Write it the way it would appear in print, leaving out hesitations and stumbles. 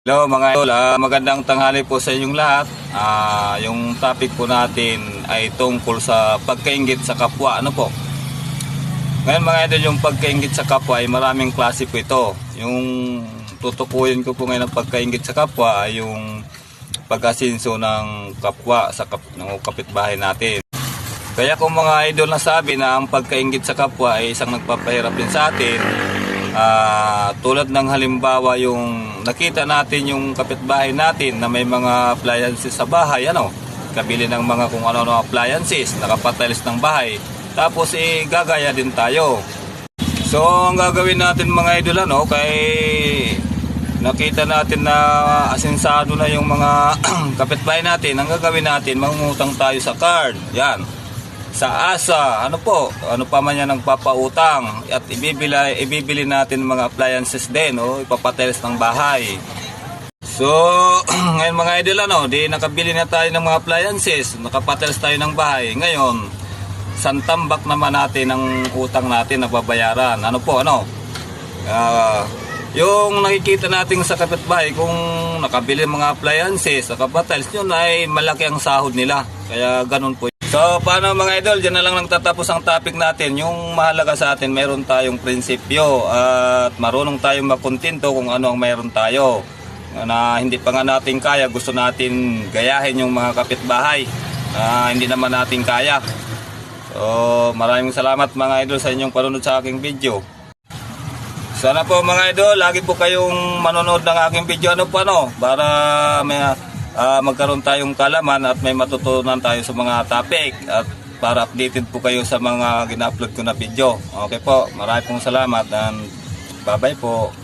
Hello mga idol, magandang tanghali po sa inyong lahat. Yung topic po natin ay tungkol sa pagkainggit sa kapwa. Ano po? Ngayon mga idol, yung pagkainggit sa kapwa ay maraming klase po ito. Yung tutukuyin ko po ngayon ng pagkainggit sa kapwa ay yung pag-asinso ng kapwa sa ng kapitbahay natin. Kaya kung mga idol nasabi na ang pagkainggit sa kapwa ay isang nagpapahirap din sa atin, tulad ng halimbawa yung nakita natin yung kapitbahay natin na may mga appliances sa bahay, kabili ng mga kung ano appliances, nakapatiles ng bahay, tapos gagaya din tayo. So ang gagawin natin mga idol, kay nakita natin na asensado na yung mga kapitbahay natin, ang gagawin natin, mangungutang tayo sa card, yan, sa ASA, ano pa man yan ang papautang, at ibibili natin mga appliances din, ipapatiles ng bahay. So ngayon mga idol, di nakabili na tayo ng mga appliances, nakapatiles tayo ng bahay. Ngayon santambak naman natin ang utang natin na babayaran. Yung nakikita natin sa kapitbahay, kung nakabili mga appliances, nakapatiles, yun ay malaki ang sahod nila, kaya ganun po. So paano mga idol, dyan na lang nagtatapos ang topic natin. Yung mahalaga sa atin, mayroon tayong prinsipyo at marunong tayong makontento kung ano ang mayroon tayo. Na hindi pa nga natin kaya, gusto natin gayahin yung mga kapitbahay. Hindi naman natin kaya. So maraming salamat mga idol sa inyong panunod sa aking video. Sana po mga idol, lagi po kayong manonood ng aking video para may magkaroon tayong kalaman at may matutunan tayo sa mga topic, at para updated po kayo sa mga gina-upload ko na video. Okay po, maraming pong salamat and bye bye po.